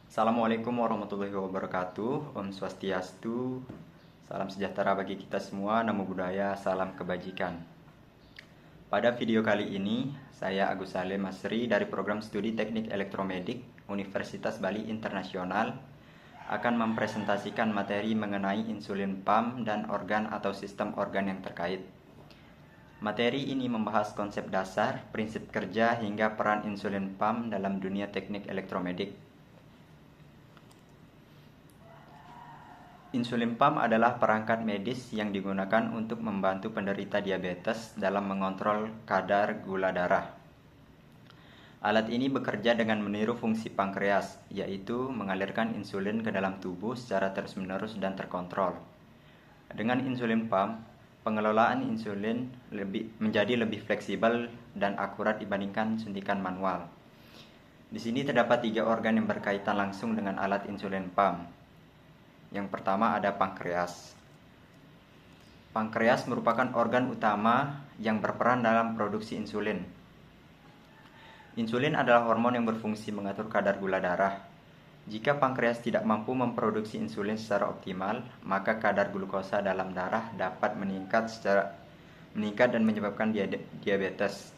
Assalamualaikum warahmatullahi wabarakatuh. Om Swastiastu. Salam sejahtera bagi kita semua. Namo Buddhaya, salam kebajikan. Pada video kali ini, saya Agus Salim Masri dari Program Studi Teknik Elektromedik Universitas Bali Internasional akan mempresentasikan materi mengenai insulin pump dan organ atau sistem organ yang terkait. Materi ini membahas konsep dasar, prinsip kerja, hingga peran insulin pump dalam dunia teknik elektromedik. Insulin pump adalah perangkat medis yang digunakan untuk membantu penderita diabetes dalam mengontrol kadar gula darah. Alat ini bekerja dengan meniru fungsi pankreas, yaitu mengalirkan insulin ke dalam tubuh secara terus-menerus dan terkontrol. Dengan insulin pump, pengelolaan insulin menjadi lebih fleksibel dan akurat dibandingkan suntikan manual. Di sini terdapat 3 organ yang berkaitan langsung dengan alat insulin pump. Yang pertama ada pankreas. Pankreas merupakan organ utama yang berperan dalam produksi insulin. Insulin adalah hormon yang berfungsi mengatur kadar gula darah. Jika pankreas tidak mampu memproduksi insulin secara optimal, maka kadar glukosa dalam darah dapat meningkat dan menyebabkan diabetes.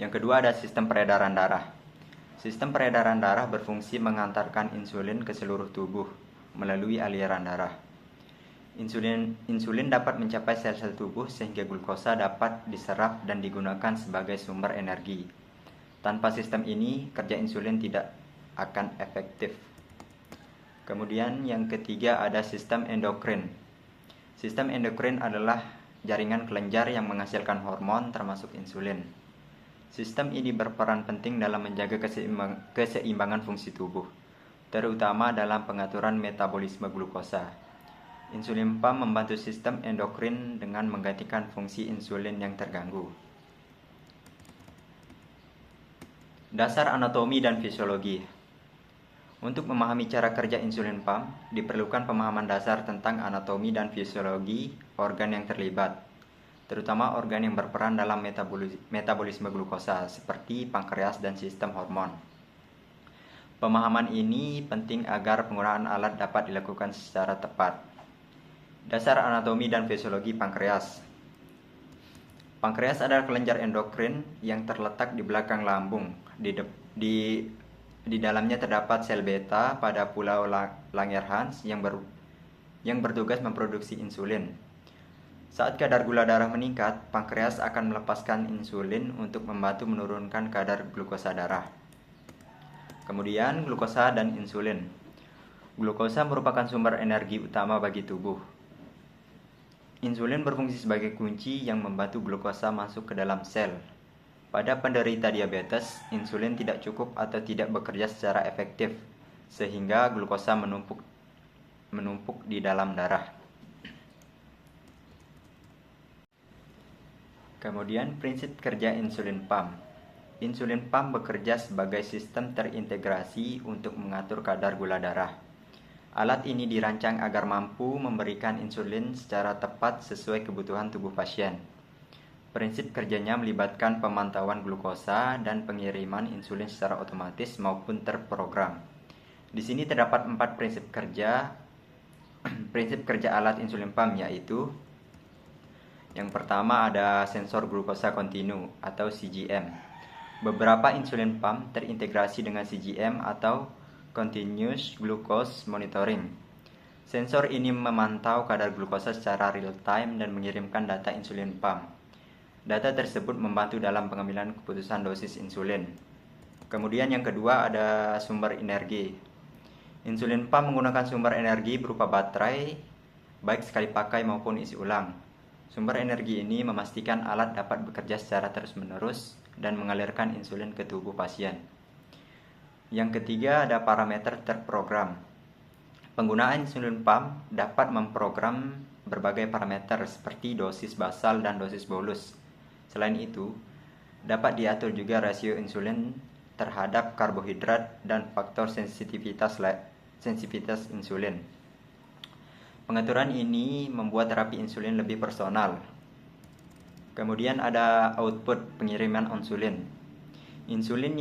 Yang kedua ada sistem peredaran darah. Sistem peredaran darah berfungsi mengantarkan insulin ke seluruh tubuh melalui aliran darah. Insulin dapat mencapai sel-sel tubuh sehingga glukosa dapat diserap dan digunakan sebagai sumber energi. Tanpa sistem ini, kerja insulin tidak akan efektif. Kemudian yang ketiga ada sistem endokrin. Sistem endokrin adalah jaringan kelenjar yang menghasilkan hormon termasuk insulin. Sistem ini berperan penting dalam menjaga keseimbangan fungsi tubuh, terutama dalam pengaturan metabolisme glukosa. Insulin pump membantu sistem endokrin dengan menggantikan fungsi insulin yang terganggu. Dasar anatomi dan fisiologi. Untuk memahami cara kerja insulin pump, diperlukan pemahaman dasar tentang anatomi dan fisiologi organ yang terlibat, terutama organ yang berperan dalam metabolisme glukosa seperti pankreas dan sistem hormon. Pemahaman ini penting agar penggunaan alat dapat dilakukan secara tepat. Dasar anatomi dan fisiologi pankreas. Pankreas adalah kelenjar endokrin yang terletak di belakang lambung. Di dalamnya terdapat sel beta pada pulau Langerhans yang bertugas memproduksi insulin. Saat kadar gula darah meningkat, pankreas akan melepaskan insulin untuk membantu menurunkan kadar glukosa darah. Kemudian, glukosa dan insulin. Glukosa merupakan sumber energi utama bagi tubuh. Insulin berfungsi sebagai kunci yang membantu glukosa masuk ke dalam sel. Pada penderita diabetes, insulin tidak cukup atau tidak bekerja secara efektif, sehingga glukosa menumpuk di dalam darah. Kemudian prinsip kerja insulin pump. Insulin pump bekerja sebagai sistem terintegrasi untuk mengatur kadar gula darah. Alat ini dirancang agar mampu memberikan insulin secara tepat sesuai kebutuhan tubuh pasien. Prinsip kerjanya melibatkan pemantauan glukosa dan pengiriman insulin secara otomatis maupun terprogram. Di sini terdapat 4 prinsip kerja alat insulin pump, yaitu yang pertama ada sensor glukosa kontinu atau CGM. Beberapa insulin pump terintegrasi dengan CGM atau Continuous Glucose Monitoring. Sensor ini memantau kadar glukosa secara real time dan mengirimkan data insulin pump. Data tersebut membantu dalam pengambilan keputusan dosis insulin. Kemudian yang kedua ada sumber energi. Insulin pump menggunakan sumber energi berupa baterai, baik sekali pakai maupun isi ulang. Sumber energi ini memastikan alat dapat bekerja secara terus-menerus dan mengalirkan insulin ke tubuh pasien. Yang ketiga ada parameter terprogram. Penggunaan insulin pump dapat memprogram berbagai parameter seperti dosis basal dan dosis bolus. Selain itu, dapat diatur juga rasio insulin terhadap karbohidrat dan faktor sensitivitas insulin. Pengaturan ini membuat terapi insulin lebih personal. Kemudian ada output pengiriman insulin. Insulin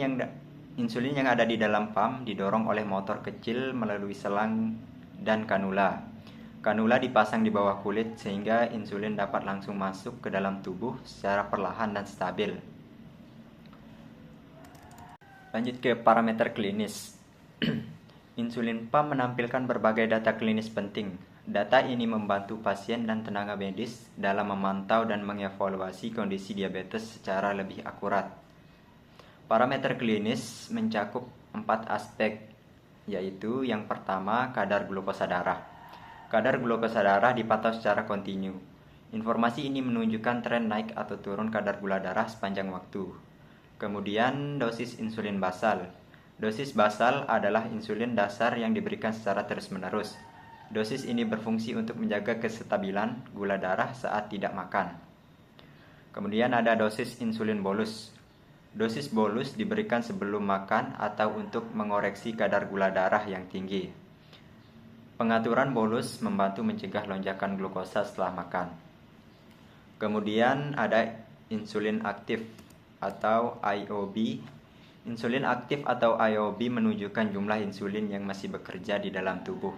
insulin yang ada di dalam pump didorong oleh motor kecil melalui selang dan kanula. Kanula dipasang di bawah kulit sehingga insulin dapat langsung masuk ke dalam tubuh secara perlahan dan stabil. Lanjut ke parameter klinis. Insulin pump menampilkan berbagai data klinis penting. Data ini membantu pasien dan tenaga medis dalam memantau dan mengevaluasi kondisi diabetes secara lebih akurat. Parameter klinis mencakup 4 aspek, yaitu yang pertama kadar glukosa darah. Kadar glukosa darah dipantau secara kontinu. Informasi ini menunjukkan tren naik atau turun kadar gula darah sepanjang waktu. Kemudian dosis insulin basal. Dosis basal adalah insulin dasar yang diberikan secara terus-menerus. Dosis ini berfungsi untuk menjaga kestabilan gula darah saat tidak makan. Kemudian ada dosis insulin bolus. Dosis bolus diberikan sebelum makan atau untuk mengoreksi kadar gula darah yang tinggi. Pengaturan bolus membantu mencegah lonjakan glukosa setelah makan. Kemudian ada insulin aktif atau IOB. Insulin aktif atau IOB menunjukkan jumlah insulin yang masih bekerja di dalam tubuh.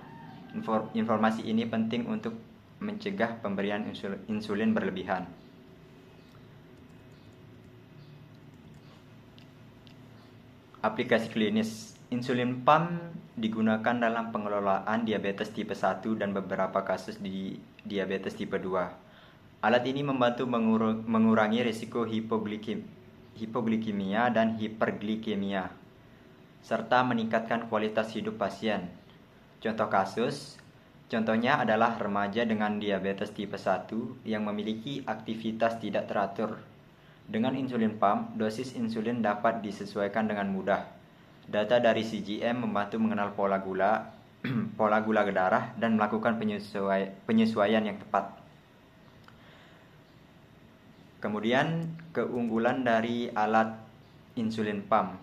Informasi ini penting untuk mencegah pemberian insulin berlebihan. Aplikasi klinis. Insulin pump digunakan dalam pengelolaan diabetes tipe 1 dan beberapa kasus di diabetes tipe 2. Alat ini membantu mengurangi risiko hipoglikemia dan hiperglikemia, serta meningkatkan kualitas hidup pasien. Contoh kasus, contohnya adalah remaja dengan diabetes tipe 1 yang memiliki aktivitas tidak teratur. Dengan insulin pump, dosis insulin dapat disesuaikan dengan mudah. Data dari CGM membantu mengenal pola gula darah dan melakukan penyesuaian yang tepat. Kemudian keunggulan dari alat insulin pump.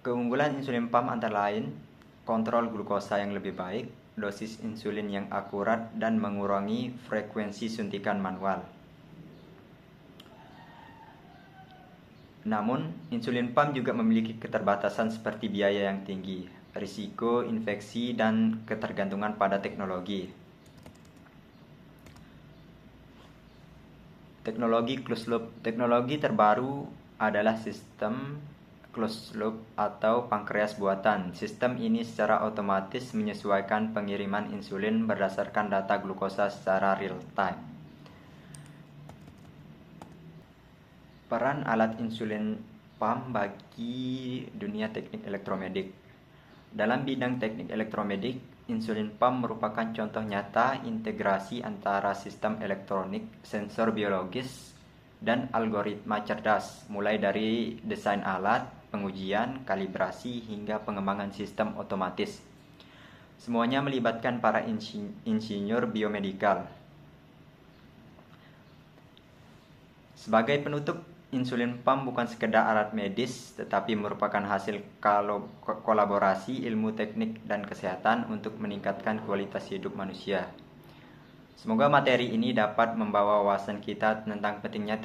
Keunggulan insulin pump antara lain kontrol glukosa yang lebih baik, dosis insulin yang akurat, dan mengurangi frekuensi suntikan manual. Namun, insulin pump juga memiliki keterbatasan seperti biaya yang tinggi, risiko infeksi, dan ketergantungan pada teknologi. Teknologi closed loop. Teknologi terbaru adalah sistem closed loop atau pankreas buatan. Sistem ini secara otomatis menyesuaikan pengiriman insulin berdasarkan data glukosa secara real time. Peran alat insulin pump bagi dunia teknik elektromedik. Dalam bidang teknik elektromedik, insulin pump merupakan contoh nyata integrasi antara sistem elektronik, sensor biologis, dan algoritma cerdas, mulai dari desain alat, pengujian, kalibrasi, hingga pengembangan sistem otomatis. Semuanya melibatkan para insinyur biomedikal. Sebagai penutup, insulin pump bukan sekedar alat medis, tetapi merupakan hasil kolaborasi ilmu teknik dan kesehatan untuk meningkatkan kualitas hidup manusia. Semoga materi ini dapat membawa wawasan kita tentang pentingnya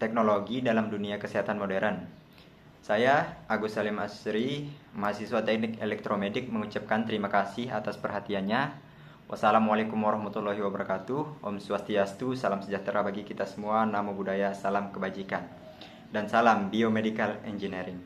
teknologi dalam dunia kesehatan modern. Saya, Agus Salim Asri, mahasiswa teknik elektromedik, mengucapkan terima kasih atas perhatiannya. Wassalamualaikum warahmatullahi wabarakatuh. Om Swastiastu, salam sejahtera bagi kita semua. Namo Buddhaya, salam kebajikan. Dan salam Biomedical Engineering.